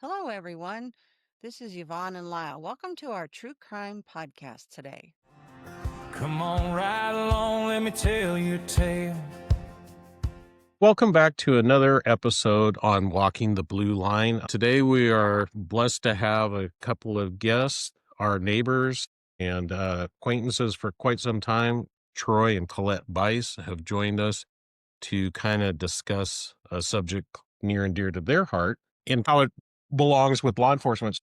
Hello, everyone. This is Yvonne and Lyle. Welcome to our true crime podcast today. Come on right along, let me tell you a tale. Welcome back to another episode on Walking the Blue Line. Today we are blessed to have a couple of guests, our neighbors and acquaintances for quite some time. Troy and Colette Bice have joined us to kind of discuss a subject near and dear to their heart and how it belongs with law enforcement.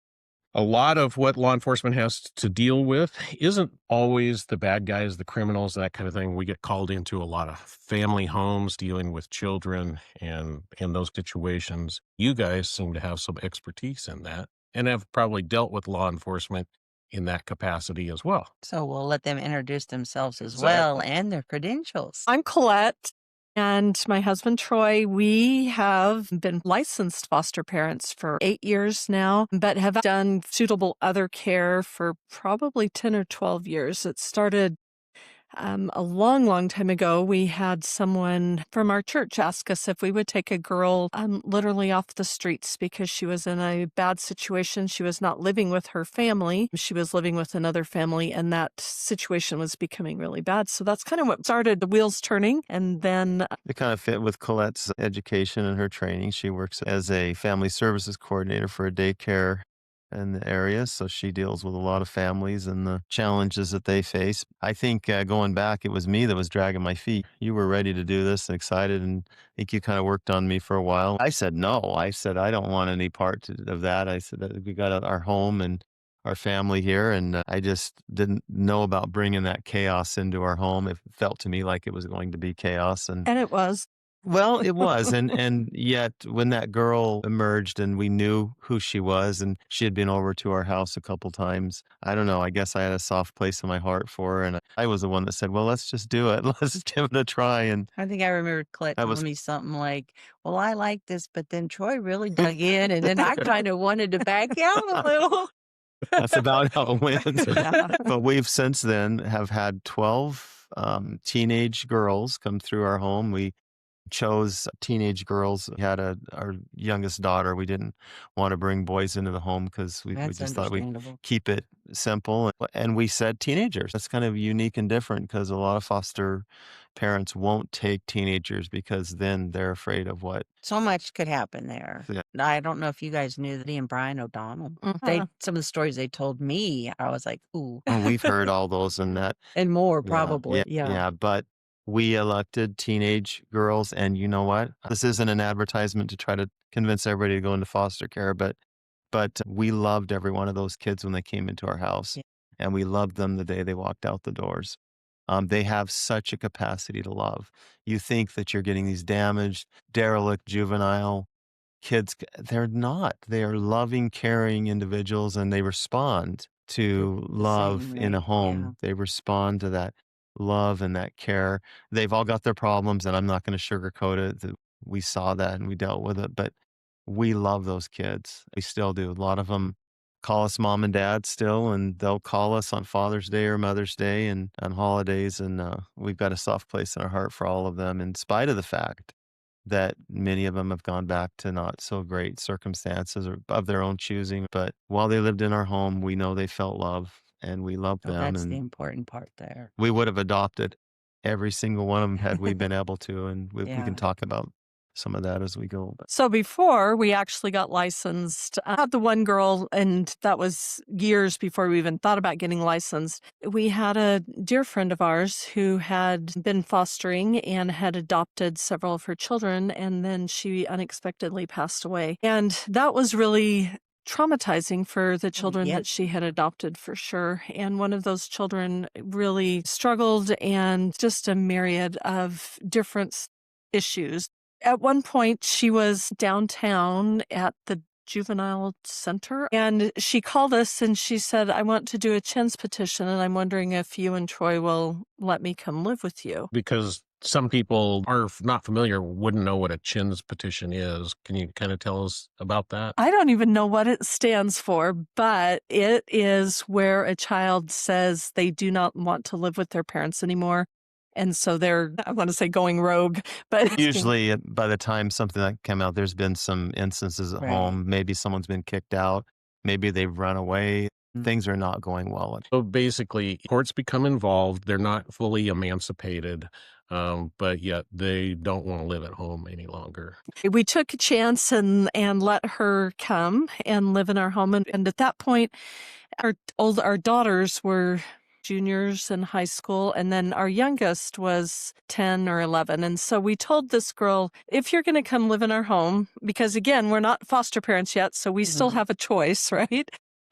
A lot of what law enforcement has to deal with isn't always the bad guys, the criminals, that kind of thing. We get called into a lot of family homes dealing with children and in those situations. You guys seem to have some expertise in that and have probably dealt with law enforcement in that capacity as well. So we'll let them introduce themselves as well and their credentials. I'm Colette, and my husband Troy. We have been licensed foster parents for 8 years now, but have done suitable other care for probably 10 or 12 years. It started a long time ago. We had someone from our church ask us if we would take a girl literally off the streets because she was in a bad situation. She was not living with her family. She was living with another family, and that situation was becoming really bad. So that's kind of what started the wheels turning. And then It kind of fit with Colette's education and her training. She works as a family services coordinator for a daycare in the area, so she deals with a lot of families and the challenges that they face. I think going back, it was me that was dragging my feet. You were ready to do this and excited, and I think you kind of worked on me for a while. I said no. I said I don't want any part of that. I said that we got our home and our family here, and I just didn't know about bringing that chaos into our home. It felt to me like it was going to be chaos, and it was. well, it was, and yet when that girl emerged and we knew who she was, and she had been over to our house a couple times, I don't know, I guess I had a soft place in my heart for her, and I was the one that said, "Well, let's just do it. Let's give it a try." And I think I remember Colette I was telling me something like, well, I like this, but then Troy really dug in, and then I kind of wanted to back out a little. that's about how it went. Yeah. But we've since then have had 12 teenage girls come through our home. We chose teenage girls. We had our youngest daughter. We didn't want to bring boys into the home because we That's just thought we'd understandable. keep it simple. And we said teenagers. That's kind of unique and different because a lot of foster parents won't take teenagers because then they're afraid of what. So much could happen there. Yeah. I don't know if you guys knew that Eddie and Brian O'Donnell. Uh-huh. Some of the stories they told me, I was like, ooh, And we've heard all those and that. and more Yeah, probably. yeah. But we elected teenage girls, and you know what? This isn't an advertisement to try to convince everybody to go into foster care, but we loved every one of those kids when they came into our house, Yeah. and we loved them the day they walked out the doors. They have such a capacity to love. You think that you're getting these damaged, derelict, juvenile kids. They're not. They are loving, caring individuals, and they respond to The love same in a way. home. They respond to that love and that care. They've all got their problems, and I'm not going to sugarcoat it. We saw that and we dealt with it, but we love those kids. We still do. A lot of them call us mom and dad still, and they'll call us on Father's Day or Mother's Day and on holidays. And we've got a soft place in our heart for all of them, in spite of the fact that many of them have gone back to not so great circumstances or of their own choosing. But while they lived in our home, we know they felt love and we loved Oh, them. that's the And important part there. we would have adopted every single one of them had we been able to. And we Yeah. can talk about some of that as we go. But So before we actually got licensed, I had the one girl, and that was years before we even thought about getting licensed. We had a dear friend of ours who had been fostering and had adopted several of her children, and then she unexpectedly passed away. And that was really traumatizing for the children Yes. that she had adopted, for sure. And one of those children really struggled, and just a myriad of different issues. At one point, she was downtown at the juvenile center, and she called us and she said, I want to do a CHINS petition, and I'm wondering if you and Troy will let me come live with you. Because some people are not familiar, wouldn't know what a CHINS petition is. Can you kind of tell us about that? I don't even know what it stands for, but it is where a child says they do not want to live with their parents anymore. And so they're, I want to say going rogue, but Usually, by the time something like came out, there's been some instances at Right. home. Maybe someone's been kicked out. Maybe they've run away. Things are not going well. So basically, courts become involved. They're not fully emancipated, but yet they don't want to live at home any longer. we took a chance and let her come and live in our home. And at that point, our daughters were juniors in high school, and then our youngest was 10 or 11. And so we told this girl, if you're going to come live in our home, because again, we're not foster parents yet, so we still have a choice, right?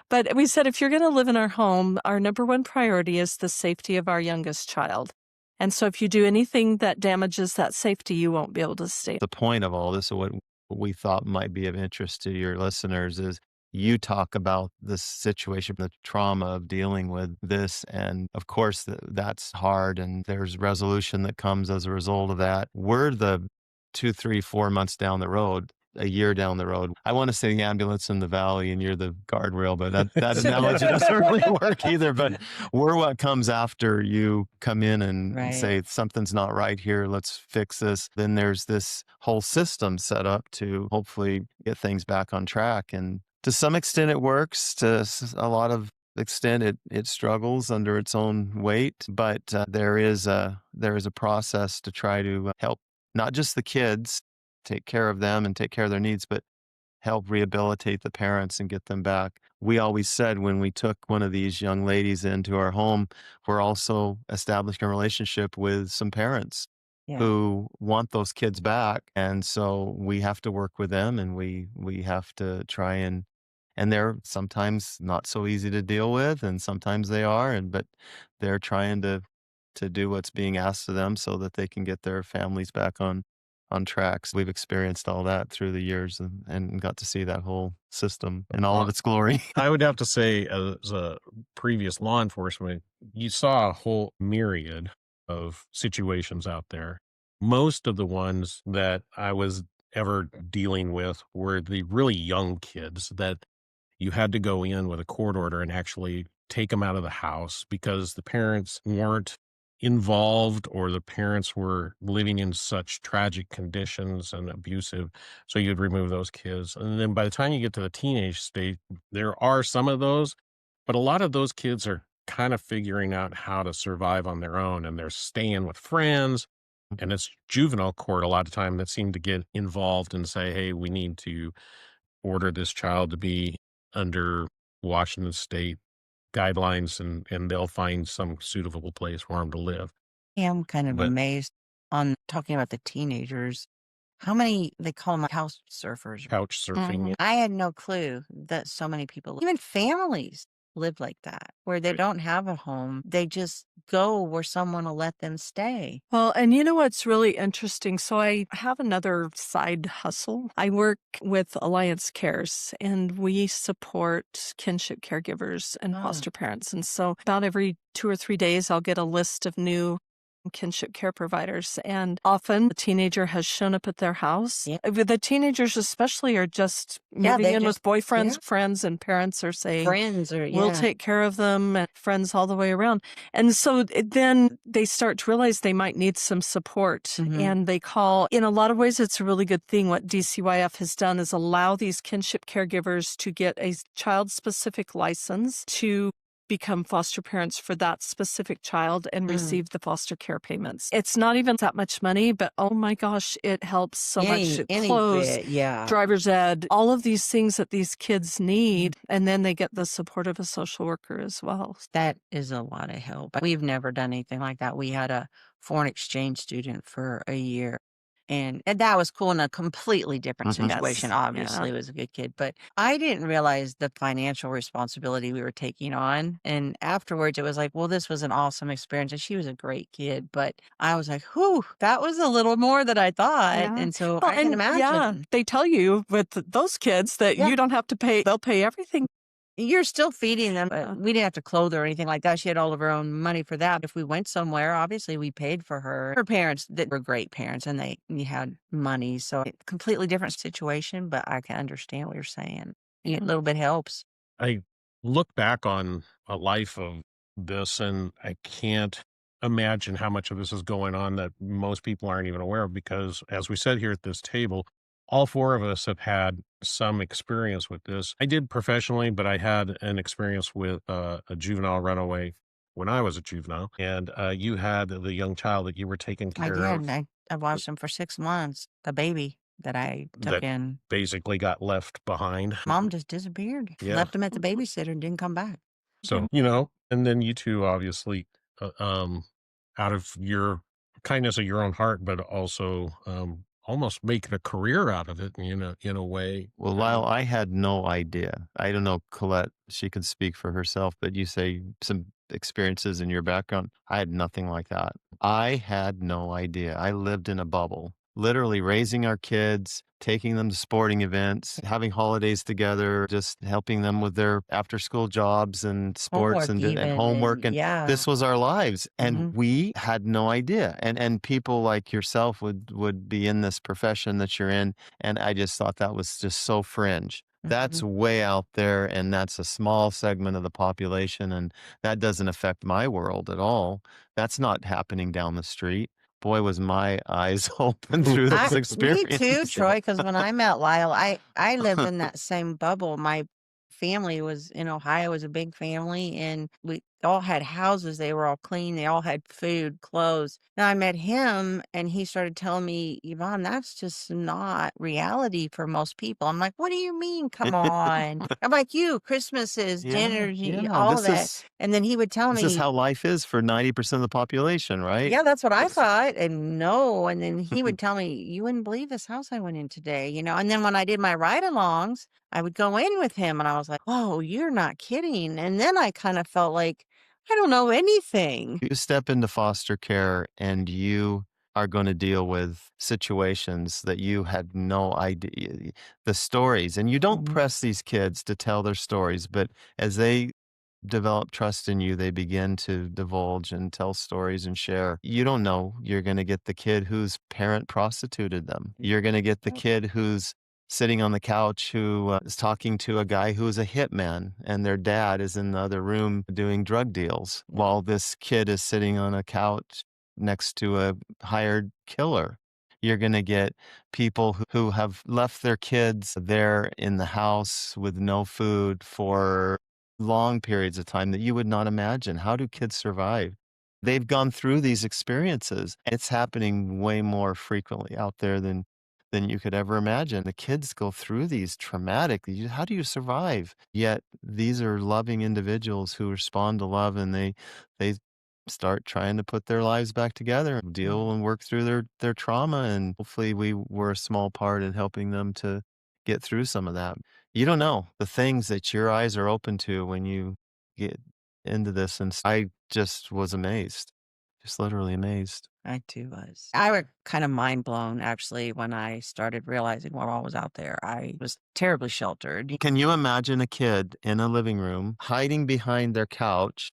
But we said, if you're going to live in our home, our number one priority is the safety of our youngest child. And so if you do anything that damages that safety, you won't be able to stay. The point of all this, or what we thought might be of interest to your listeners, is you talk about the situation, the trauma of dealing with this. And of course, that's hard. And there's resolution that comes as a result of that. We're the 2, 3, 4 months down the road, a year down the road. I want to say the ambulance in the valley and you're the guardrail, but that analogy doesn't really work either. But we're what comes after you come in and Right. say, something's not right here. Let's fix this. Then there's this whole system set up to hopefully get things back on track. And to some extent it works. To a lot of extent it struggles under its own weight. But there is a process to try to help not just the kids, take care of them and take care of their needs, but help rehabilitate the parents and get them back. We always said when we took one of these young ladies into our home, we're also establishing a relationship with some parents Yeah. who want those kids back. And so we have to work with them, and we have to try and they're sometimes not so easy to deal with, and sometimes they are, but they're trying to do what's being asked of them so that they can get their families back on tracks. We've experienced all that through the years and got to see that whole system in all of its glory. I would have to say, as a previous law enforcement, you saw a whole myriad of situations out there. Most of the ones that I was ever dealing with were the really young kids that you had to go in with a court order and actually take them out of the house because the parents weren't involved or the parents were living in such tragic conditions and abusive. So you'd remove those kids. And then by the time you get to the teenage state, there are some of those, but a lot of those kids are kind of figuring out how to survive on their own and they're staying with friends. And it's juvenile court a lot of time that seem to get involved and say, hey, we need to order this child to be under Washington state guidelines and they'll find some suitable place for them to live. I am kind of But amazed on talking about the teenagers. How many, they call them house surfers. couch surfing, I had no clue that so many people, even families, live like that, where they don't have a home. They just go where someone will let them stay. Well, and you know what's really interesting? So I have another side hustle. I work with Alliance Cares, and we support kinship caregivers and Ah. foster parents. And so about every 2 or 3 days, I'll get a list of new kinship care providers. And often a teenager has shown up at their house. Yeah. The teenagers especially are just moving they in just- with boyfriends, yeah. friends, and parents are saying, Friends or, we'll take care of them, and friends all the way around. And so then they start to realize they might need some support. Mhm. And they call, in a lot of ways, it's a really good thing. What DCYF has done is allow these kinship caregivers to get a child-specific license to become foster parents for that specific child and receive the foster care payments. It's not even that much money, but oh my gosh, it helps so much. Clothes, bit, yeah. driver's ed, all of these things that these kids need. And then they get the support of a social worker as well. That is a lot of help. We've never done anything like that. We had a foreign exchange student for a year. And that was cool in a completely different Mhm. situation. Yes, Obviously, yeah. it was a good kid, but I didn't realize the financial responsibility we were taking on. And afterwards, it was like, well, this was an awesome experience. And she was a great kid, but I was like, whew, that was a little more than I thought. Yeah. And so Well, I can imagine. yeah, they tell you with those kids that Yeah. you don't have to pay, they'll pay everything. You're still feeding them. Yeah. We didn't have to clothe her or anything like that. She had all of her own money for that. If we went somewhere, obviously we paid for her. Her parents that were great parents and you had money. So completely different situation, but I can understand what you're saying. A little bit helps. I look back on a life of this and I can't imagine how much of this is going on that most people aren't even aware of because, as we said here at this table, all four of us have had some experience with this. I did professionally, but I had an experience with a juvenile runaway when I was a juvenile, and you had the young child that you were taking I care did. of I watched him for 6 months, the baby that I took that in. basically got left behind. Mom just disappeared, Yeah. left him at the babysitter and didn't come back. So, you know, and then you two obviously, uh, um, out of your kindness of your own heart, but also, almost making a career out of it in a way. Well, Lyle, I had no idea. I don't know, Colette, she can speak for herself, but you say some experiences in your background. I had nothing like that. I had no idea. I lived in a bubble, literally raising our kids, taking them to sporting events, having holidays together, just helping them with their after school jobs and sports Homework and even, homework. and And yeah. this was our lives. And Mhm, we had no idea. And people like yourself would be in this profession that you're in, and I just thought that was just so fringe. That's mhm. way out there, and that's a small segment of the population, and that doesn't affect my world at all. That's not happening down the street. Boy, was my eyes open through I this Me too, experience. Troy. Because when I met Lyle, I lived in that same bubble. My family was in Ohio, was a big family, and we all had houses. They were all clean. They all had food, clothes. Now I met him, and he started telling me, "Yvonne, that's just not reality for most people." I'm like, "What do you mean? Come on." I'm like, "You, Christmases, Yeah, dinners, yeah, all of that." And then he would tell this is me, how life is for 90% of the population, right? yeah, that's what I thought, and no, and then he would tell me, "You wouldn't believe this house I went in today," and then when I did my ride-alongs, I would go in with him, and I was like, "Oh, you're not kidding," and then I kinda felt like, I don't know anything. You step into foster care and you are going to deal with situations that you had no idea, the stories, and you don't Mhm. press these kids to tell their stories, but as they develop trust in you, they begin to divulge and tell stories and share. You don't know. You're going to get the kid whose parent prostituted them. You're going to get the Oh, kid who's sitting on the couch who is talking to a guy who's a hitman and their dad is in the other room doing drug deals yeah. while this kid is sitting on a couch next to a hired killer. You're going to get people who have left their kids there in the house with no food for long periods of time that you would not imagine. How do kids survive? They've gone through these experiences. It's happening way more frequently out there than you could ever imagine. The kids go through these traumatic. How do you survive? Yet these are loving individuals who respond to love, and they start trying to put their lives back together, deal Mm. and work through their trauma, and hopefully we were a small part in helping them to get through some of that. You don't know the things that your eyes are open to when you get into this, and I just was amazed, just literally amazed. I too was. I was kinda mind blown, actually, when I started realizing what all was out there. I was terribly sheltered. Can you imagine a kid in a living room hiding behind their couch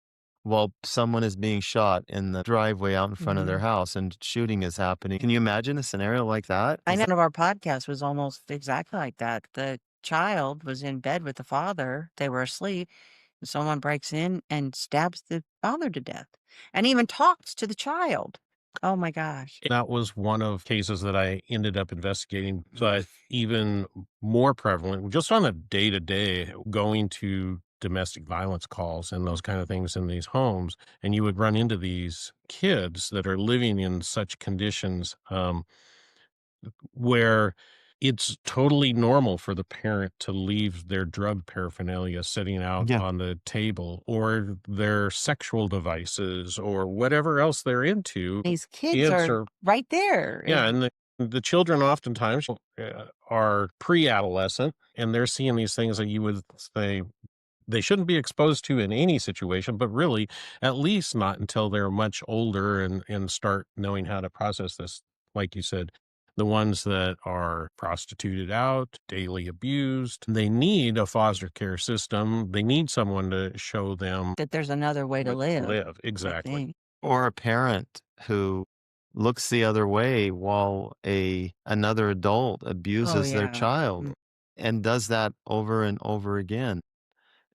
while someone is being shot in the driveway out in front of their Mhm. house and shooting is happening? Can you imagine a scenario like that? I know one of our podcast was almost exactly like that. The child was in bed with the father. They were asleep. And someone breaks in and stabs the father to death and even talks to the child. Oh my gosh. That was one of cases that I ended up investigating, but even more prevalent just on a day to day going to domestic violence calls and those kind of things in these homes. And you would run into these kids that are living in such conditions. Where it's totally normal for the parent to leave their drug paraphernalia sitting out Yeah. on the table or their sexual devices or whatever else they're into. These kids Kids are are, right there. yeah, and the children oftentimes are pre-adolescent and they're seeing these things that you would say they shouldn't be exposed to in any situation, but really, at least not until they're much older and start knowing how to process this. Like you said, the ones that are prostituted out, daily abused, they need a foster care system. They need someone to show them That there's another way to what to live, live. I Exactly. think. Or a parent who looks the other way while another adult Oh, abuses their yeah. child Mm. and does that over and over again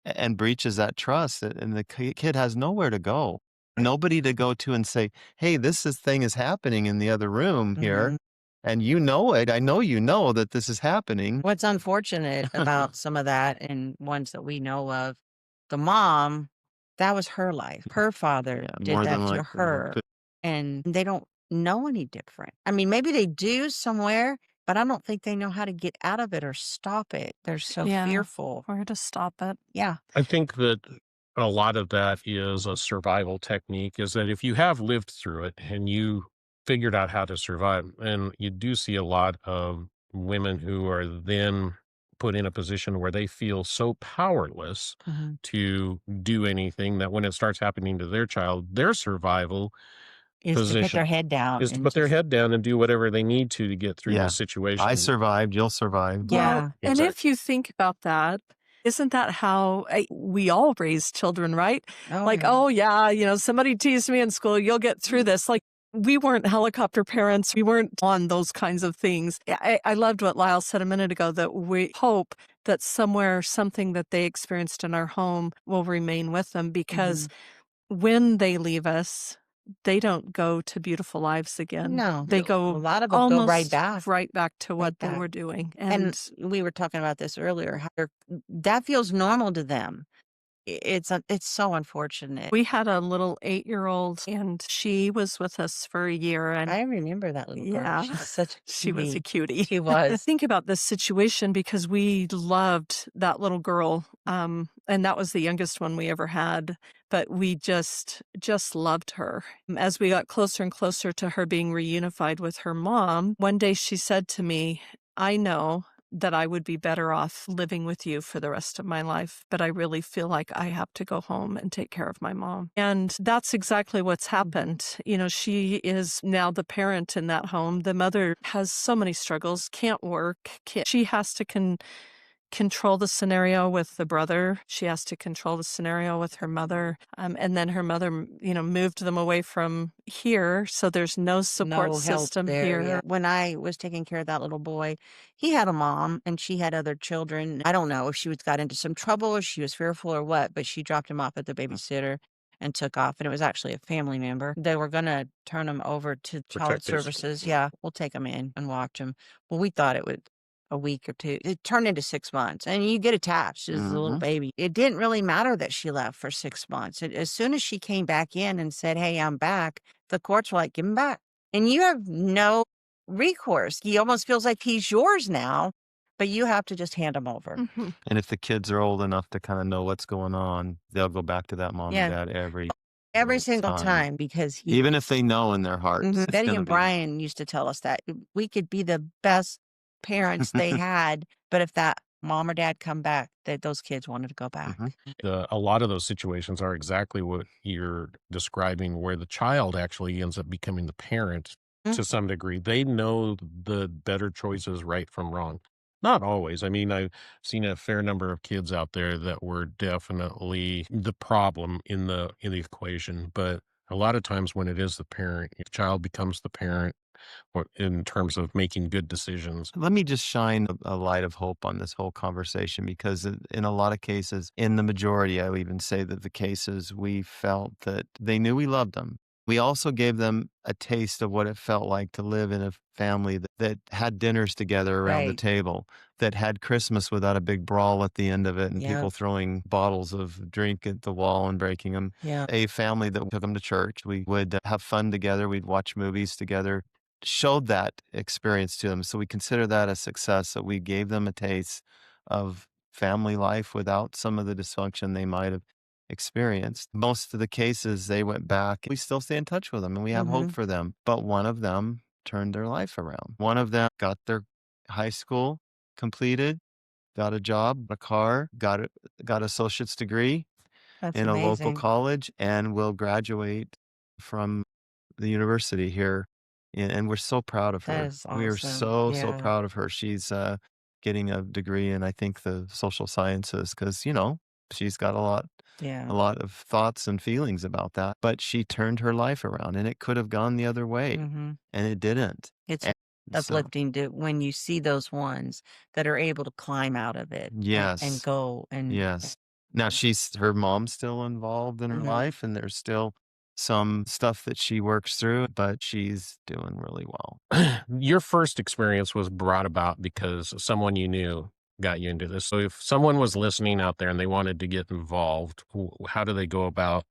and breaches that trust, and the kid has nowhere to go. Nobody to go to and say, "Hey, thing is happening in the other room here, Mhm. and you know it. I know you know that this is happening." What's unfortunate about some of that and ones that we know of, the mom, that was her life. Her father Yeah, did more that than to likely. her, and they don't know any different. I mean, maybe they do somewhere, but I don't think they know how to get out of it or stop it. They're so Yeah. fearful. Where to stop it. Yeah. I think that a lot of that is a survival technique, is that if you have lived through it and you figured out how to survive, and you do see a lot of women who are then put in a position where they feel so powerless Mhm. to do anything that when it starts happening to their child, their survival Is to put their position head down is to and put their just head down and do whatever they need to get through the Yeah. I situation. survived, you'll survive. Well, yeah. and Exactly. if you think about that, isn't that how we all raise children, right? Oh, Like, yeah. oh, yeah, somebody teased me in school, you'll get through this. Like, we weren't helicopter parents. We weren't on those kinds of things. I loved what Lyle said a minute ago, that we hope that somewhere something that they experienced in our home will remain with them, because Mhm. when they leave us, they don't go to beautiful lives again. No, They a go lot of them go right almost back, right back to right what they back. were doing. And And we were talking about this earlier, how that feels normal to them. It's so unfortunate. we had a little 8-year-old, and she was with us for a year, and I remember that little girl. yeah, She's such a she was a cutie. cutie. She was. Think about this situation, because we loved that little girl, and that was the youngest one we ever had, but we just loved her. As we got closer and closer to her being reunified with her mom, one day she said to me, "I know that I would be better off living with you for the rest of my life, but I really feel like I have to go home and take care of my mom." And that's exactly what's happened. She is now the parent in that home. The mother has so many struggles, can't work, she has to control the scenario with the brother. She has to control the scenario with her mother. And then her mother, moved them away from here. So there's no support No help system there, yeah. here. When I was taking care of that little boy, he had a mom and she had other children. I don't know if she got into some trouble or she was fearful or what, but she dropped him off at the babysitter and took off. And it was actually a family member. They were going to turn him over to child Protective. services. Yeah, we'll take him in and watch him. Well, we thought it would a week or two. It turned into 6 months and you get attached as a little Mhm. baby. It didn't really matter that she left for 6 months. As soon as she came back in and said, "Hey, I'm back," the courts were like, "Give him back." And you have no recourse. He almost feels like he's yours now, but you have to just hand him over. Mhm. And if the kids are old enough to kinda know what's going on, they'll go back to that mom and Yeah, dad every every single single time. time because he Even if they know in their hearts, Mhm. it's Betty gonna and be Brian used to tell us that we could be the best parents they had, but if that mom or dad come back, that those kids wanted to go Mhm. back. A lot of those situations are exactly what you're describing, where the child actually ends up becoming the parent Mm, to some degree. They know the better choices right from wrong. Not always. I mean, I've seen a fair number of kids out there that were definitely the problem in the equation, but a lot of times when it is the parent, the child becomes the parent or in terms of making good decisions. Let me just shine a light of hope on this whole conversation, because in a lot of cases, in the majority, I would even say that the cases, we felt that they knew we loved them. We also gave them a taste of what it felt like to live in a family that had dinners together around the right. table, that had Christmas without a big brawl at the end of it and Yeah. people throwing bottles of drink at the wall and breaking them. Yeah. A family that took them to church. We would have fun together. We'd watch movies together, showed that experience to them. So we consider that a success, that we gave them a taste of family life without some of the dysfunction they might have experienced. Most of the cases, they went back. We still stay in touch with them and we have hope Mhm. for them. But one of them turned their life around. One of them got their high school completed, got a job, a car, got associate's degree That's in a local amazing. college, and will graduate from the university here, and we're so proud of That her. is We are awesome. so, so Yeah. proud of her. She's, getting a degree in, I think, the social sciences, because she's got Yeah. a lot of thoughts and feelings about that, but she turned her life around, and it could have gone the other way, Mhm. and it didn't. It's And so uplifting to when you see those ones that are able to climb out of it and yes, go and yes. Now her mom's still involved in her Mhm. life, and they're still some stuff that she works through, but she's doing really well. Your first experience was brought about because someone you knew got you into this. So if someone was listening out there and they wanted to get involved, how do they go about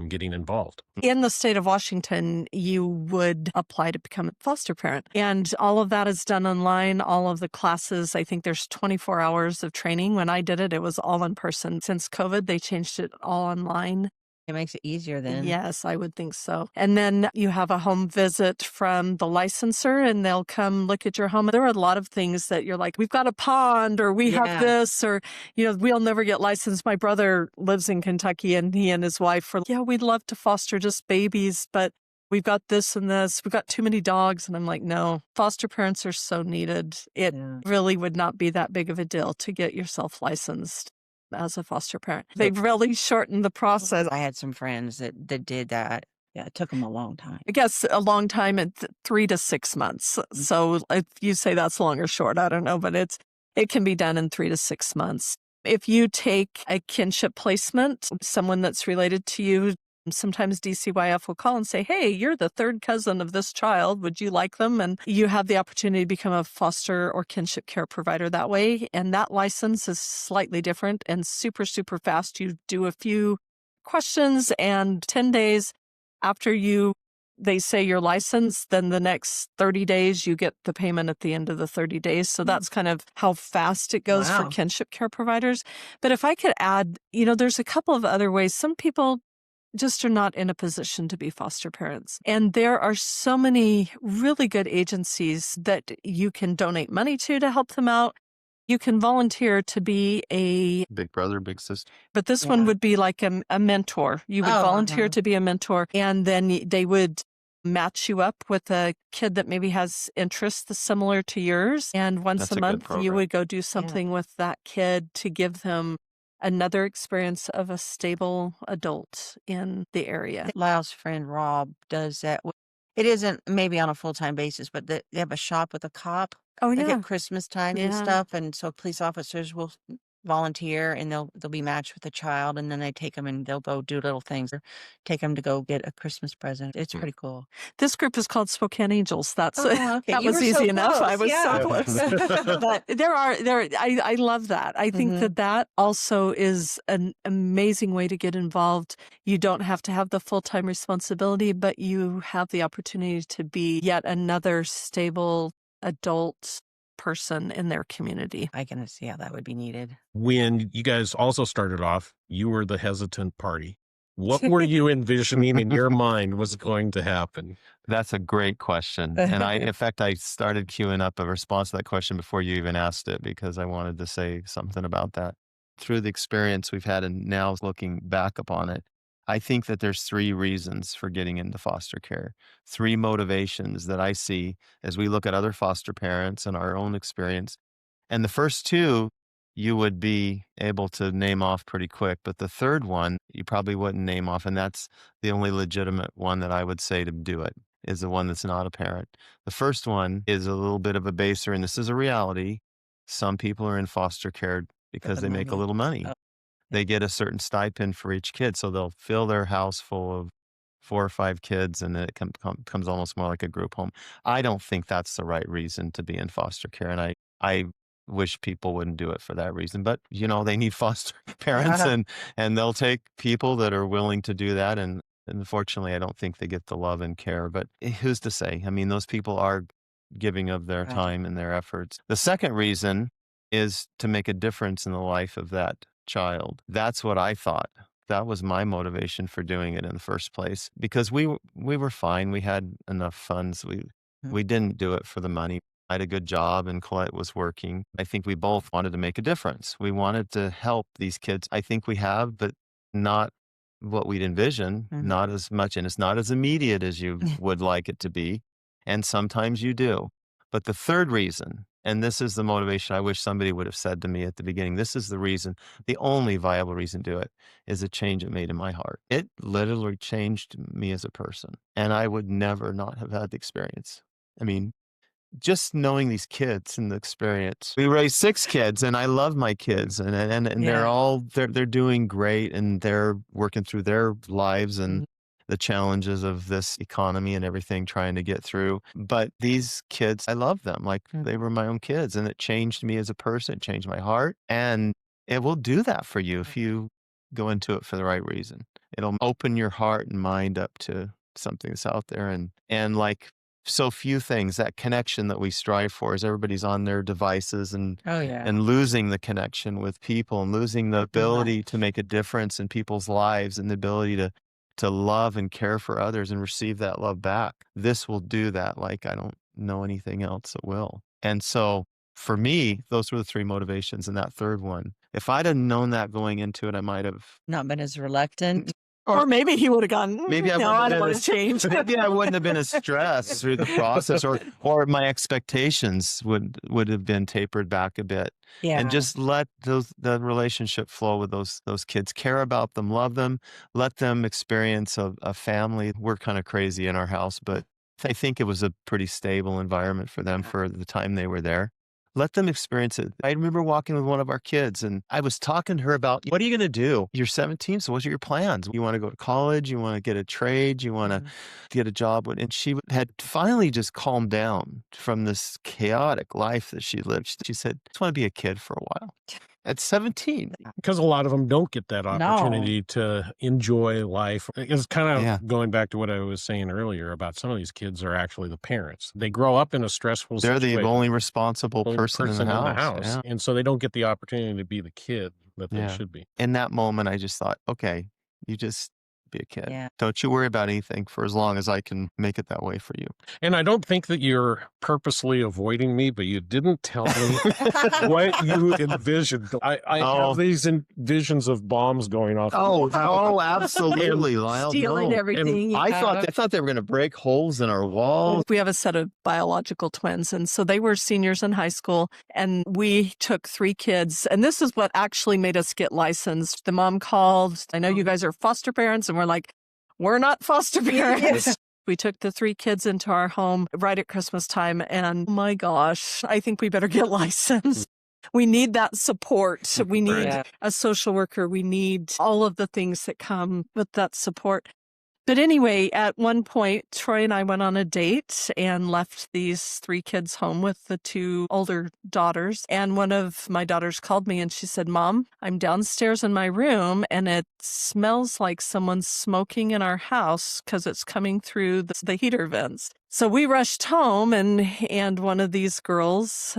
getting involved? In the state of Washington, you would apply to become a foster parent. And all of that is done online. All of the classes, I think there's 24 hours of training. When I did it, it was all in person. Since COVID, they changed it all online. It makes it easier then. Yes, I would think so. And then you have a home visit from the licensor and they'll come look at your home. There are a lot of things that you're like, we've got a pond or we have this or, we'll never get licensed. My brother lives in Kentucky and he and his wife were, we'd love to foster just babies, but we've got this and this. We've got too many dogs. And I'm like, no, foster parents are so needed. It really would not be that big of a deal to get yourself licensed as a foster parent. They've really shortened the process. I had some friends that did that. Yeah, it took them a long time. I guess a long time, 3 to 6 months. So if you say that's long or short, I don't know, but it can be done in 3 to 6 months. If you take a kinship placement, someone that's related to you, sometimes DCYF will call and say, hey, you're the third cousin of this child. Would you like them? And you have the opportunity to become a foster or kinship care provider that way. And that license is slightly different and super, super fast. You do a few questions and 10 days after they say you're licensed, then the next 30 days you get the payment at the end of the 30 days. So that's kind of how fast it goes for kinship care providers. But if I could add, there's a couple of other ways. Some people just are not in a position to be foster parents. And there are so many really good agencies that you can donate money to help them out. You can volunteer to be a big brother, big sister. But this one would be like a mentor. You would volunteer to be a mentor, and then they would match you up with a kid that maybe has interests similar to yours. And once a month, you would go do something with that kid to give them another experience of a stable adult in the area. Lyle's friend Rob does that. It isn't maybe on a full-time basis, but they have a shop with a cop. Oh, Like yeah. at Christmas time and stuff. And so police officers will volunteer and they'll be matched with a child and then they take them and they'll go do little things or take them to go get a Christmas present. It's pretty cool. This group is called Spokane Angels. That's okay. that You was were easy so enough. close. I was so close. But I love that. I think that also is an amazing way to get involved. You don't have to have the full-time responsibility, but you have the opportunity to be yet another stable adult person in their community. I can see how that would be needed. When you guys also started off, you were the hesitant party. What were you envisioning in your mind was going to happen? That's a great question. And in fact, I started queuing up a response to that question before you even asked it because I wanted to say something about that. Through the experience we've had and now looking back upon it, I think that there's 3 reasons for getting into foster care, 3 motivations that I see as we look at other foster parents and our own experience. And the first 2, you would be able to name off pretty quick. But the third one, you probably wouldn't name off. And that's the only legitimate one that I would say to do it, is the one that's not a parent. The first one is a little bit of a baser, and this is a reality. Some people are in foster care because they make a little money. They get a certain stipend for each kid. So they'll fill their house full of 4 or 5 kids, and it comes almost more like a group home. I don't think that's the right reason to be in foster care. And I wish people wouldn't do it for that reason. But, they need foster parents, and they'll take people that are willing to do that. And unfortunately, I don't think they get the love and care. But who's to say? I mean, those people are giving of their time and their efforts. The second reason is to make a difference in the life of that child. That's what I thought. That was my motivation for doing it in the first place, because we were fine. We had enough funds. We didn't do it for the money. I had a good job and Colette was working. I think we both wanted to make a difference. We wanted to help these kids. I think we have, but not what we'd envision, not as much, and it's not as immediate as you would like it to be. And sometimes you do. But the third reason, and this is the motivation I wish somebody would have said to me at the beginning, this is the reason, the only viable reason to do it, is a change it made in my heart. It literally changed me as a person. And I would never not have had the experience. I mean, just knowing these kids and the experience. We raised 6 kids, and I love my kids, and they're all they're doing great, and they're working through their lives, and the challenges of this economy and everything trying to get through. But these kids, I love them like they were my own kids, and it changed me as a person, it changed my heart. And it will do that for you if you go into it for the right reason. It'll open your heart and mind up to something that's out there. And like so few things, that connection that we strive for is everybody's on their devices Oh, yeah. and losing the connection with people and losing the ability to make a difference in people's lives and the ability to love and care for others and receive that love back. This will do that like I don't know anything else that will. And so for me, those were the three motivations. And that third one, if I'd have known that going into it, I might have Not been as reluctant. Or maybe he would have gone, maybe I no, wouldn't I have don't been want to as change. maybe I wouldn't have been as stressed through the process, or my expectations would have been tapered back a bit. Yeah. And just let the relationship flow with those kids. Care about them, love them, let them experience a family. We're kind of crazy in our house, but I think it was a pretty stable environment for them for the time they were there. Let them experience it. I remember walking with one of our kids and I was talking to her about, what are you going to do? You're 17, so what are your plans? You want to go to college? You want to get a trade? You want to get a job? And she had finally just calmed down from this chaotic life that she lived. She said, I just want to be a kid for a while. At 17. Because a lot of them don't get that No. opportunity to enjoy life. It's kind of Yeah. going back to what I was saying earlier about some of these kids are actually the parents. They grow up in a stressful They're the situation. only responsible person in the house. Yeah. And so they don't get the opportunity to be the kid that they Yeah. should be. In that moment, I just thought, okay, you just be a kid. Yeah. Don't you worry about anything for as long as I can make it that way for you. And I don't think that you're purposely avoiding me, but you didn't tell me what you envisioned. I have these visions of bombs going off. Oh, absolutely, Lyle. Stealing No. everything. And I thought they were going to break holes in our walls. We have a set of biological twins, and so they were seniors in high school, and we took 3 kids, and this is what actually made us get licensed. The mom called, I know you guys are foster parents, and we're like, we're not foster parents. We took the 3 kids into our home right at Christmas time, and oh my gosh, I think we better get licensed. We need that support. We need a social worker. We need all of the things that come with that support. But anyway, at one point, Troy and I went on a date and left these 3 kids home with the 2 older daughters. And one of my daughters called me and she said, Mom, I'm downstairs in my room and it smells like someone's smoking in our house because it's coming through the heater vents. So we rushed home and one of these girls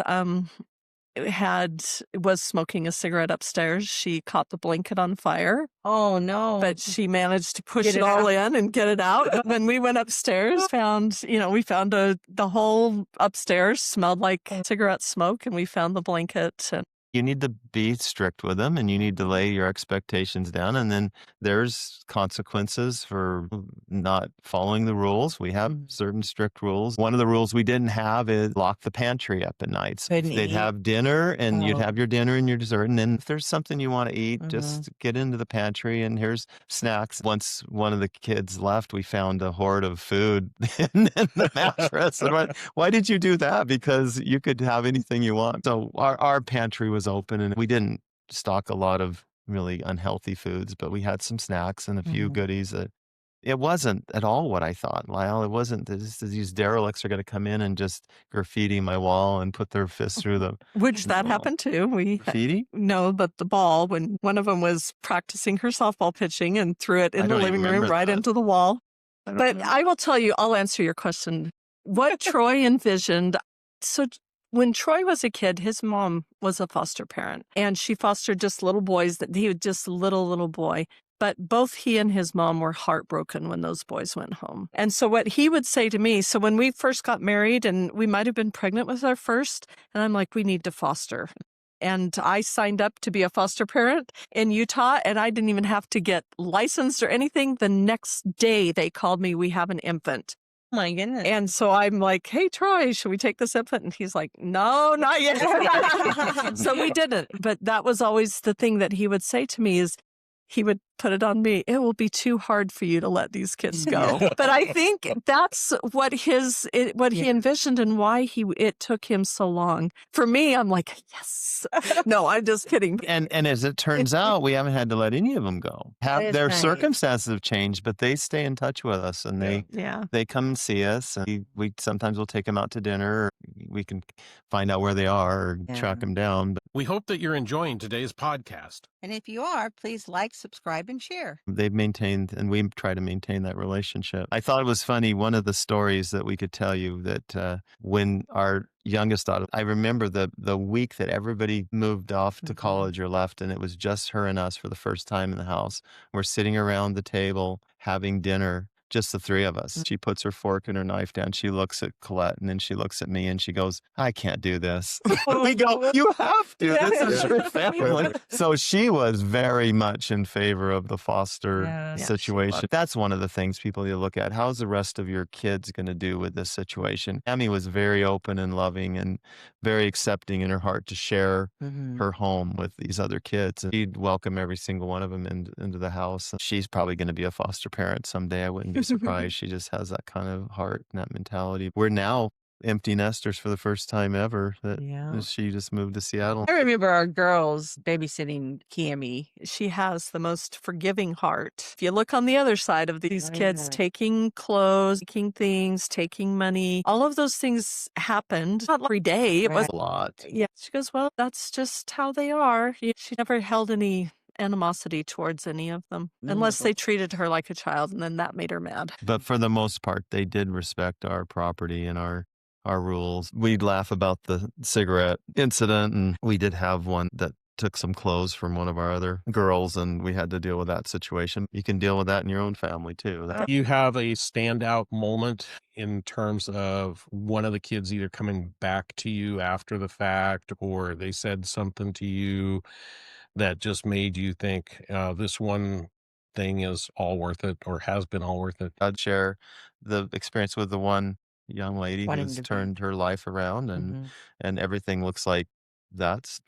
was smoking a cigarette upstairs. She caught the blanket on fire. Oh, no. But she managed to push it all in and get it out. When we went upstairs, we found the whole upstairs smelled like cigarette smoke, and we found the blanket. And You need to be strict with them and you need to lay your expectations down. And then there's consequences for not following the rules. We have certain strict rules. One of the rules we didn't have is lock the pantry up at night. So they'd have dinner and you'd have your dinner and your dessert. And then if there's something you want to eat, just get into the pantry and here's snacks. Once one of the kids left, we found a hoard of food in the mattress. And why did you do that? Because you could have anything you want. So our pantry was open and we didn't stock a lot of really unhealthy foods, but we had some snacks and a few goodies. It wasn't at all what I thought, Lyle. It wasn't these derelicts are going to come in and just graffiti my wall and put their fists through them. which that happened too. Graffiti? No, but the ball, when one of them was practicing her softball pitching and threw it in the living room right into the wall. But I will tell you, I'll answer your question. What Troy envisioned. So when Troy was a kid, his mom was a foster parent and she fostered just little boys that he was just little boy. But both he and his mom were heartbroken when those boys went home. And so what he would say to me, so when we first got married and we might have been pregnant with our first, and I'm like, we need to foster. And I signed up to be a foster parent in Utah and I didn't even have to get licensed or anything. The next day they called me, we have an infant. My goodness. And so I'm like, hey, Troy, should we take this infant? And he's like, no, not yet. So we didn't. But that was always the thing that he would say to me is, he would put it on me. It will be too hard for you to let these kids go. But I think that's what what he envisioned and why it took him so long. For me, I'm like, yes. No, I'm just kidding. And as it turns out, we haven't had to let any of them go. Their nice. circumstances have changed, but they stay in touch with us, and Yeah. they come and see us. And we sometimes will take them out to dinner. Or we can find out where they are or track them down. But We hope that you're enjoying today's podcast. And if you are, please like, subscribe, and share. they've maintained, and we try to maintain that relationship. I thought it was funny. One of the stories that we could tell you that when our youngest daughter, I remember the week that everybody moved off to college or left, and it was just her and us for the first time in the house. We're sitting around the table having dinner, just the three of us. She puts her fork and her knife down. She looks at Colette, and then she looks at me, and she goes, "I can't do this." We go, "You have to. This is your family." So she was very much in favor of the foster situation. That's one of the things people need to look at. How's the rest of your kids going to do with this situation? Tammy was very open and loving and very accepting in her heart to share her home with these other kids. And she'd welcome every single one of them into the house. She's probably going to be a foster parent someday. I wouldn't be surprised. She just has that kind of heart and that mentality. We're now empty nesters for the first time ever. She just moved to Seattle. I remember our girls babysitting Cammie. She has the most forgiving heart. If you look on the other side of these kids taking clothes, taking things, taking money, all of those things happened. Not every day. It was A lot. Yeah. She goes, well, that's just how they are. She never held any animosity towards any of them, unless they treated her like a child, and then that made her mad. But for the most part, they did respect our property and our rules. We'd laugh about the cigarette incident, and we did have one that took some clothes from one of our other girls, and we had to deal with that situation. You can deal with that in your own family too. You have a standout moment in terms of one of the kids either coming back to you after the fact, or they said something to you that just made you think this one thing is all worth it, or has been all worth it? I'd share the experience with the one young lady Wanting who's to be- turned her life around, and everything looks like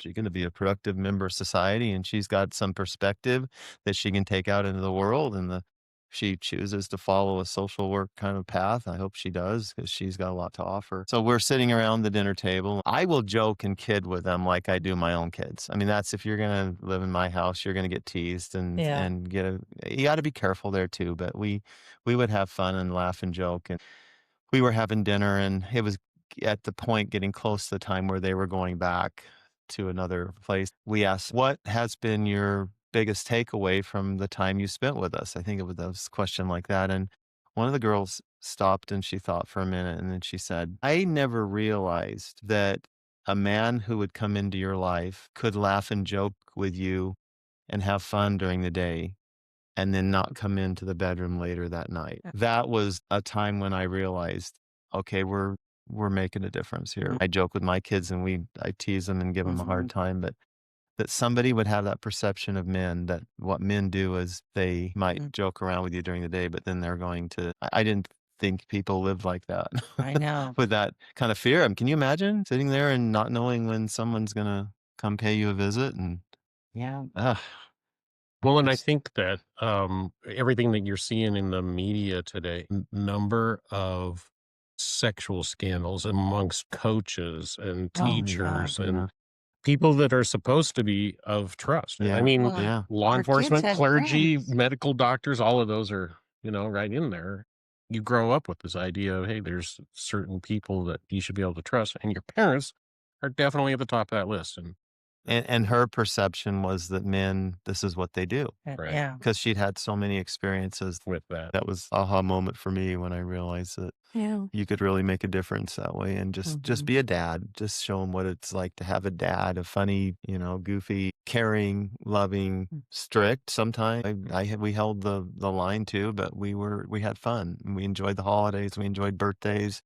she's going to be a productive member of society, and she's got some perspective that she can take out into the world, and she chooses to follow a social work kind of path. I hope she does, because she's got a lot to offer. So we're sitting around the dinner table. I will joke and kid with them like I do my own kids. I mean, that's, if you're going to live in my house, you're going to get teased and you got to be careful there too. But we would have fun and laugh and joke. And we were having dinner, and it was at the point getting close to the time where they were going back to another place. We asked, what has been your biggest takeaway from the time you spent with us? I think it was a question like that. And one of the girls stopped and she thought for a minute, and then she said, I never realized that a man who would come into your life could laugh and joke with you and have fun during the day, and then not come into the bedroom later that night. That was a time when I realized, okay, we're making a difference here. I joke with my kids, and I tease them and give them a hard time, but that somebody would have that perception of men, that what men do is they might joke around with you during the day, but then they're going to, I didn't think people lived like that. I know. With that kind of fear. Can you imagine sitting there and not knowing when someone's going to come pay you a visit? And Well, and I think that everything that you're seeing in the media today, number of sexual scandals amongst coaches and teachers and people that are supposed to be of trust. I mean, law our kids enforcement, had clergy, friends. medical doctors, all of those are, right in there. You grow up with this idea of, hey, there's certain people that you should be able to trust, and your parents are definitely at the top of that list. And her perception was that men, this is what they do. Right. Yeah. Because she'd had so many experiences With that. That was aha moment for me when I realized that you could really make a difference that way, and just be a dad. Just show them what it's like to have a dad, a funny, goofy, caring, loving, strict sometimes. We held the line too, but we had fun. We enjoyed the holidays. We enjoyed birthdays.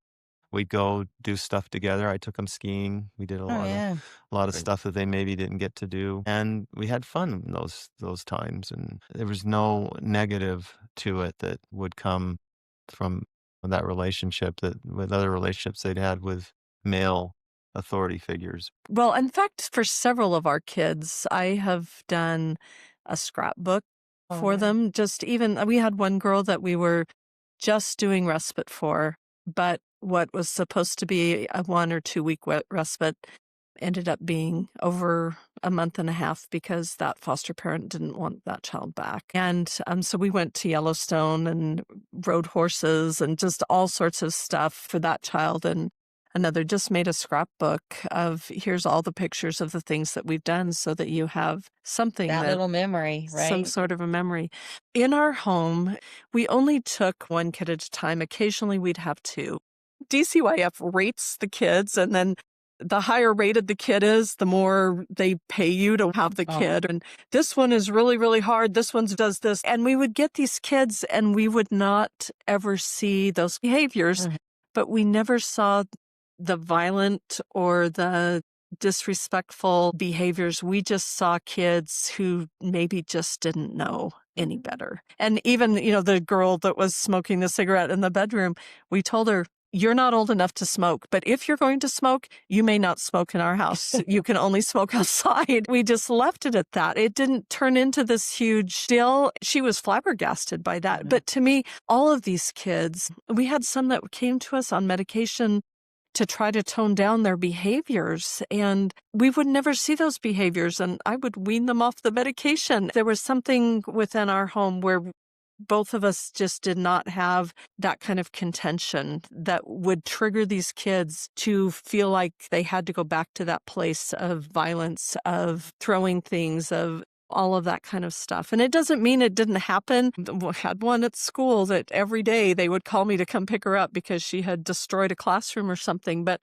We'd go do stuff together. I took them skiing. We did a lot of stuff that they maybe didn't get to do, and we had fun in those times. And there was no negative to it that would come from that relationship with other relationships they'd had with male authority figures. Well, in fact, for several of our kids, I have done a scrapbook Oh, for yeah. them. Just even we had one girl that we were just doing respite for, but what was supposed to be a 1 or 2 week respite ended up being over a month and a half because that foster parent didn't want that child back. And so we went to Yellowstone and rode horses and just all sorts of stuff for that child. And another just made a scrapbook of here's all the pictures of the things that we've done so that you have something That that little memory, some right? sort of a memory. In our home, we only took one kid at a time. Occasionally we'd have two. DCYF rates the kids, and then the higher rated the kid is, the more they pay you to have the Oh. kid. And this one is really, really hard. This one does this. And we would get these kids and we would not ever see those behaviors, Mhm. but we never saw the violent or the disrespectful behaviors. We just saw kids who maybe just didn't know any better. And even, the girl that was smoking the cigarette in the bedroom, we told her, you're not old enough to smoke, but if you're going to smoke, you may not smoke in our house. You can only smoke outside. We just left it at that. It didn't turn into this huge deal. She was flabbergasted by that. Mhm. But to me, all of these kids, we had some that came to us on medication to try to tone down their behaviors. And we would never see those behaviors, and I would wean them off the medication. There was something within our home where both of us just did not have that kind of contention that would trigger these kids to feel like they had to go back to that place of violence, of throwing things, of all of that kind of stuff. And it doesn't mean it didn't happen. We had one at school that every day they would call me to come pick her up because she had destroyed a classroom or something, but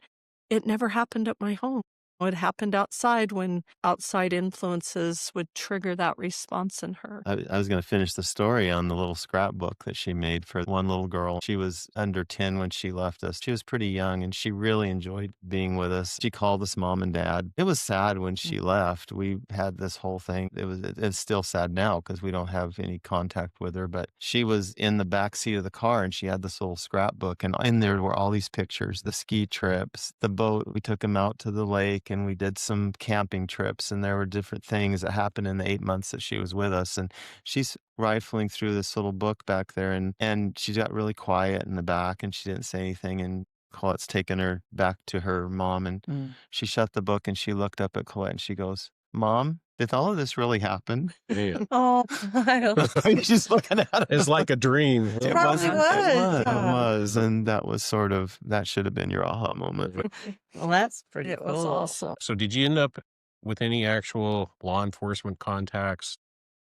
it never happened at my home. It happened outside when outside influences would trigger that response in her. I was going to finish the story on the little scrapbook that she made for one little girl. She was under 10 when she left us. She was pretty young and she really enjoyed being with us. She called us mom and dad. It was sad when she left. We had this whole thing. It's still sad now because we don't have any contact with her, but she was in the back seat of the car and she had this little scrapbook, and in there were all these pictures, the ski trips, the boat. We took them out to the lake and we did some camping trips, and there were different things that happened in the 8 months that she was with us. And she's rifling through this little book back there, and she got really quiet in the back and she didn't say anything. And Colette's taken her back to her mom, and Mm. she shut the book and she looked up at Colette and she goes, "Mom, did all of this really happen?" Yeah. Oh, Miles. She's looking at it. It's like a dream. It Probably wasn't. was, It yeah. was, and that should have been your aha moment. Well, that's pretty It was cool. awesome. So did you end up with any actual law enforcement contacts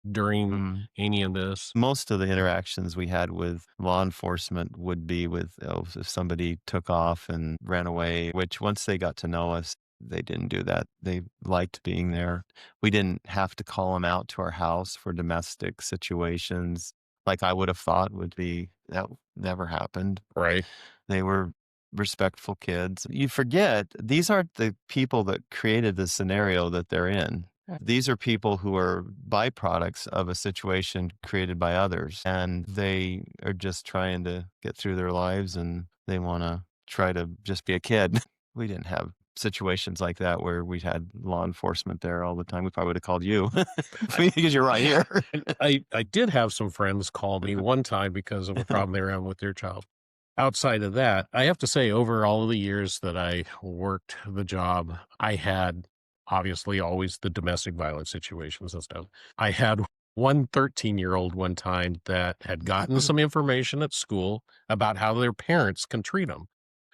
during Mm. any of this? Most of the interactions we had with law enforcement would be with if somebody took off and ran away, which once they got to know us, they didn't do that. They liked being there. We didn't have to call them out to our house for domestic situations like I would have thought would be. That never happened. Right. They were respectful kids. You forget, these aren't the people that created the scenario that they're in. Right. These are people who are byproducts of a situation created by others, and they are just trying to get through their lives, and they want to try to just be a kid. We didn't have situations like that where we had law enforcement there all the time. We probably would have called you because you're right here. I did have some friends call me one time because of a problem they were having with their child. Outside of that, I have to say, over all of the years that I worked the job, I had obviously always the domestic violence situations and stuff. I had one 13-year-old one time that had gotten some information at school about how their parents can treat them.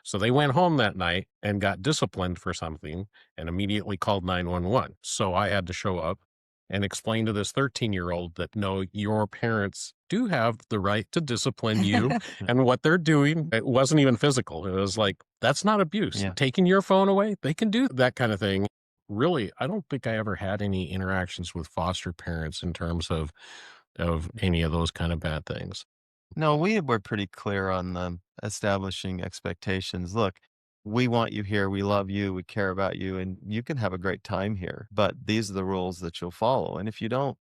So they went home that night and got disciplined for something and immediately called 911. So I had to show up and explain to this 13-year-old that no, your parents do have the right to discipline you and what they're doing. It wasn't even physical. It was like, that's not abuse. Yeah. Taking your phone away, they can do that kind of thing. Really, I don't think I ever had any interactions with foster parents in terms of any of those kind of bad things. No, we were pretty clear on the establishing expectations. Look, we want you here. We love you. We care about you, and you can have a great time here. But these are the rules that you'll follow. And if you don't,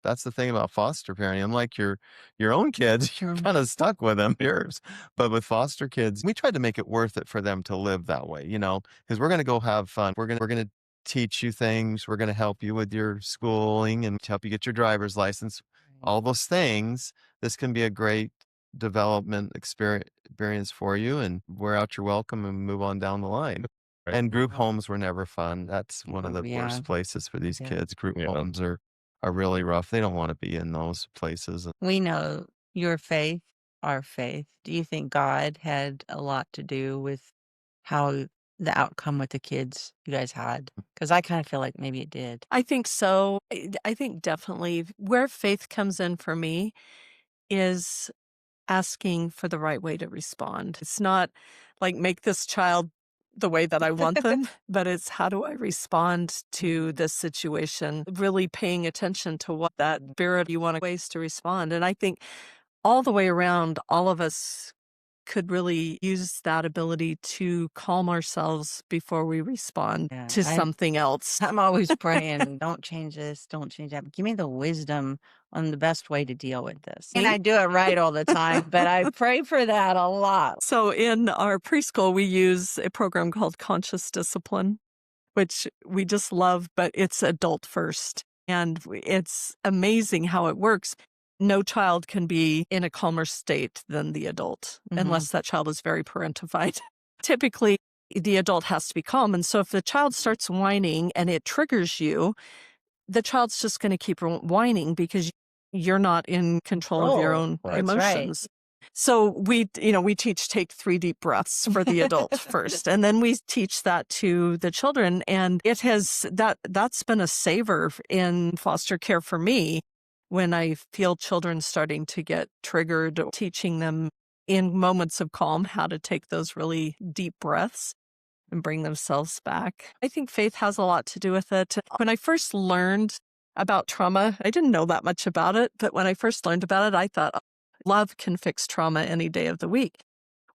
that's the thing about foster parenting. Unlike your own kids, you're kind of stuck with them, yours. But with foster kids, we tried to make it worth it for them to live that way, because we're going to go have fun. We're going to teach you things. We're going to help you with your schooling and help you get your driver's license. all those things, this can be a great development experience for you and wear out your welcome and move on down the line. Right. And group homes were never fun. That's one of Oh, the yeah. worst places for these Yeah. kids. Group Yeah. homes are really rough. They don't want to be in those places. We know your faith, our faith. Do you think God had a lot to do with how the outcome with the kids you guys had? Because I kind of feel like maybe it did. I think so. I think definitely where faith comes in for me is asking for the right way to respond. It's not like make this child the way that I want them, but it's how do I respond to this situation? Really paying attention to what that spirit you want ways to respond. And I think all the way around, all of us could really use that ability to calm ourselves before we respond Yeah, to something else. I'm always praying, don't change this, don't change that. Give me the wisdom on the best way to deal with this. And I do it right all the time, but I pray for that a lot. So in our preschool, we use a program called Conscious Discipline, which we just love, but it's adult first. And it's amazing how it works. No child can be in a calmer state than the adult unless that child is very parentified. Typically, the adult has to be calm. And so if the child starts whining and it triggers you, the child's just going to keep whining because you're not in control of your Oh, own that's right. emotions. So we teach take 3 deep breaths for the adult first, and then we teach that to the children. And it has that's been a saver in foster care for me when I feel children starting to get triggered, teaching them in moments of calm how to take those really deep breaths and bring themselves back. I think faith has a lot to do with it. When I first learned about trauma, I didn't know that much about it, but when I first learned about it, I thought, "Oh, love can fix trauma any day of the week."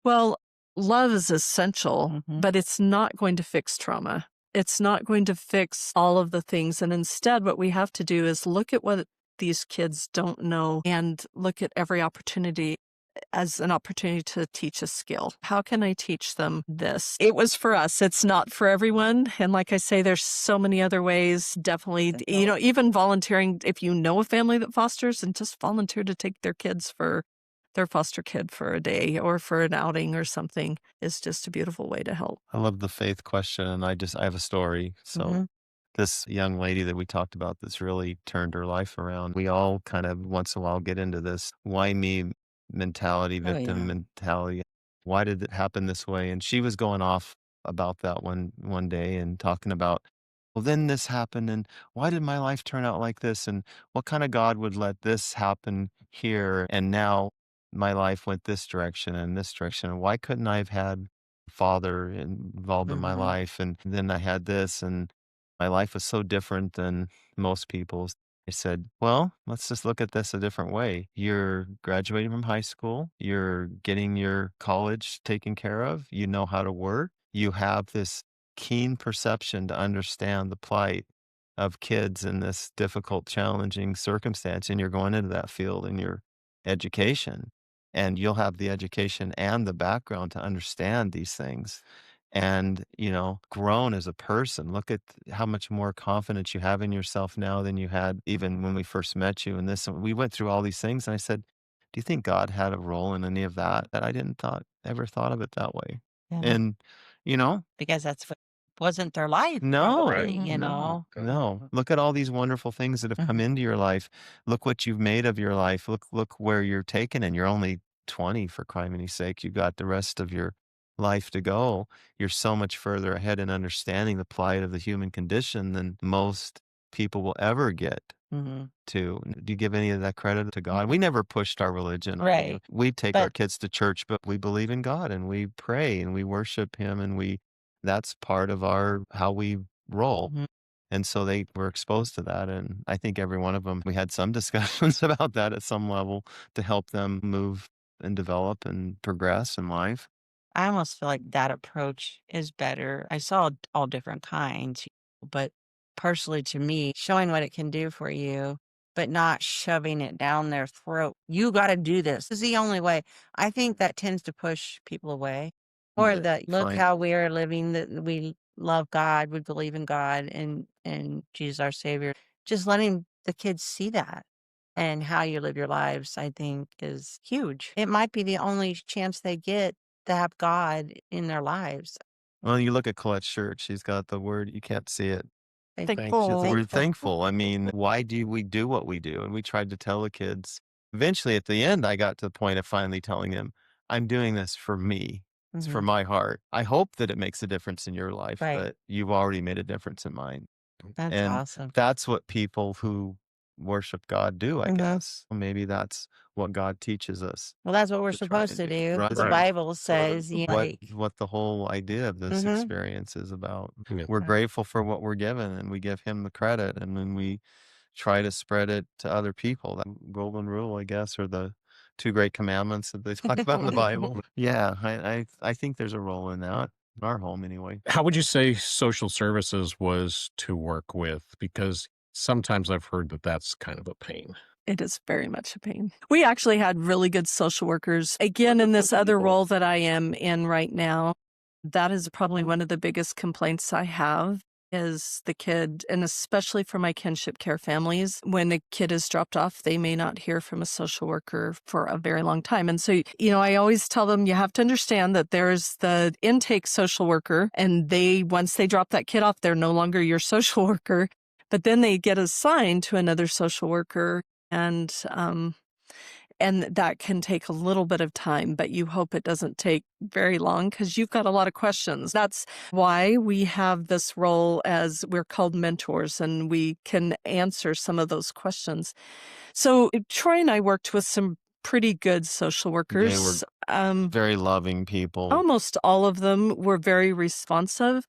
Well, love is essential, but it's not going to fix trauma. It's not going to fix all of the things. And instead, what we have to do is look at what these kids don't know and look at every opportunity as an opportunity to teach a skill. How can I teach them this? It was for us. It's not for everyone. And like I say, there's so many other ways. Definitely, even volunteering, if you know a family that fosters, and just volunteer to take their kids for their foster kid for a day or for an outing or something is just a beautiful way to help. I love the faith question. And I have a story. So this young lady that we talked about that's really turned her life around. We all kind of once in a while get into this why me mentality, Oh, victim yeah. mentality. Why did it happen this way? And she was going off about that one day and talking about, well, then this happened, and why did my life turn out like this? And what kind of God would let this happen here? And now my life went this direction and this direction. And why couldn't I have had father involved in my life? And then I had this, and my life was so different than most people's. I said, well, let's just look at this a different way. You're graduating from high school. You're getting your college taken care of. You know how to work. You have this keen perception to understand the plight of kids in this difficult, challenging circumstance. And you're going into that field in your education. And you'll have the education and the background to understand these things and, grown as a person. Look at how much more confidence you have in yourself now than you had even when we first met you. And this, we went through all these things. And I said, do you think God had a role in any of that? That I didn't ever thought of it that way. Yeah. And, you know, Because that's what wasn't their life, no, probably, no. Look at all these wonderful things that have come into your life. Look what you've made of your life. Look where you're taken, and you're only 20 for criminy sake. You got the rest of your life to go. You're so much further ahead in understanding the plight of the human condition than most people will ever get to. Do you give any of that credit to God? We never pushed our religion. Right. We take our But kids to church, but we believe in God and we pray and we worship him and that's part of how we roll. And so they were exposed to that. And I think every one of them, we had some discussions about that at some level to help them move and develop and progress in life. I almost feel like that approach is better. I saw all different kinds, but personally to me, showing what it can do for you, but not shoving it down their throat. You got to do this. This is the only way. I think that tends to push people away. Or that look Fine. how we are living, that we love God, we believe in God and Jesus our Savior. Just letting the kids see that. and how you live your lives, I think, is huge. It might be the only chance they get to have God in their lives. Well, you look at Colette's shirt, she's got the word, you can't see it. She has the Thankful. word Thankful. thankful. I mean, why do we do what we do? And we tried to tell the kids. Eventually, at the end, I got to the point of finally telling them, I'm doing this for me. It's for Mhm. my heart. I hope that it makes a difference in your life, Right. but you've already made a difference in mine. That's And awesome. that's what people who worship God do, I Mhm. guess. Maybe that's what God teaches us Well, that's what we're to try supposed and to do. do. Right. The Right. Bible says, like, What the whole idea of this mhm. experience is about. Yeah. We're grateful for what we're given and we give him the credit, and then we try to spread it to other people. That golden rule, I guess, or the two great commandments that they talk about in the Bible. Yeah, I think there's a role in that. In our home anyway. How would you say social services was to work with? Because sometimes I've heard that that's kind of a pain. It is very much a pain. We actually had really good social workers. Again, in this other role that I am in right now, that is probably one of the biggest complaints I have is the kid, and especially for my kinship care families, when a kid is dropped off, they may not hear from a social worker for a very long time. And so, I always tell them you have to understand that there's the intake social worker, and once they drop that kid off, they're no longer your social worker. But then they get assigned to another social worker, and that can take a little bit of time, but you hope it doesn't take very long because you've got a lot of questions. That's why we have this role as we're called mentors, and we can answer some of those questions. So Troy and I worked with some pretty good social They were workers. very loving people. Almost all of them were very responsive.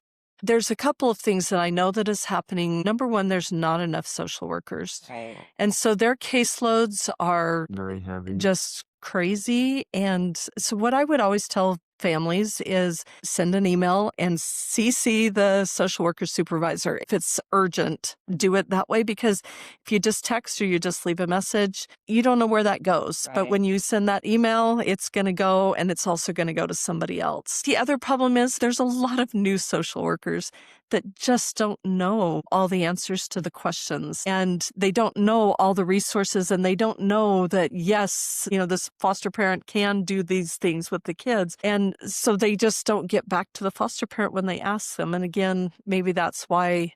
There's a couple of things that I know that is happening. Number one, there's not enough social workers. Right. And so their caseloads are Very heavy. just crazy. And so what I would always tell families is send an email and CC the social worker supervisor. If it's urgent, do it that way, because if you just text or you just leave a message, you don't know where that goes. But Right. when you send that email, it's going to go, and it's also going to go to somebody else. The other problem is there's a lot of new social workers that just don't know all the answers to the questions, and they don't know all the resources, and they don't know that, yes, this foster parent can do these things with the kids. And so they just don't get back to the foster parent when they ask them. And again, maybe that's why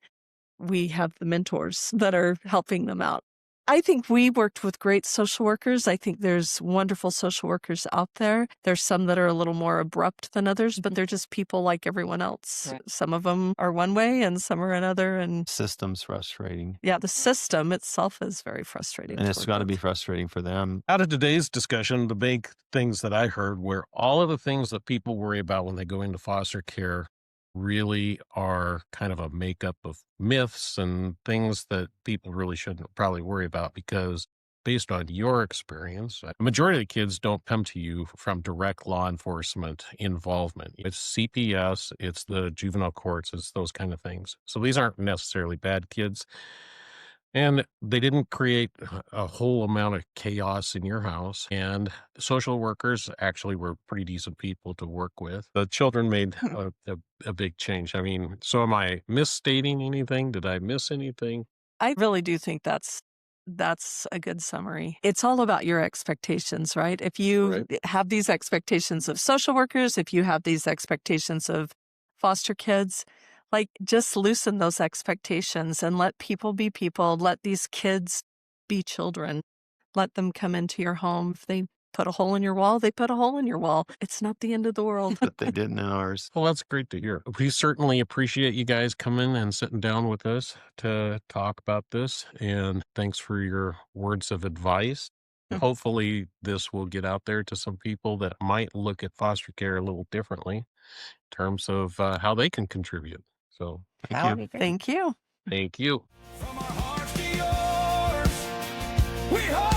we have the mentors that are helping them out. I think we worked with great social workers. I think there's wonderful social workers out there. There's some that are a little more abrupt than others, but they're just people like everyone else. Right. Some of them are one way and some are another. And System's frustrating. yeah, the system itself is very frustrating. And to it's work got to with. be frustrating for them. Out of today's discussion, the big things that I heard were all of the things that people worry about when they go into foster care really are kind of a makeup of myths and things that people really shouldn't probably worry about, because based on your experience, a majority of the kids don't come to you from direct law enforcement involvement. It's CPS, it's the juvenile courts, it's those kind of things. So these aren't necessarily bad kids. And they didn't create a whole amount of chaos in your house. And social workers actually were pretty decent people to work with. The children made a big change. I mean, so am I misstating anything? Did I miss anything? I really do think that's a good summary. It's all about your expectations, right? If you have these expectations of social workers, if you have these expectations of foster kids, like, just loosen those expectations and let people be people. Let these kids be children. Let them come into your home. If they put a hole in your wall, they put a hole in your wall. It's not the end of the world. But they didn't in ours. Well, that's great to hear. We certainly appreciate you guys coming and sitting down with us to talk about this. And thanks for your words of advice. Hopefully, this will get out there to some people that might look at foster care a little differently in terms of how they can contribute. So, That would be great. Thank you. thank you. From our hearts to yours, we hope.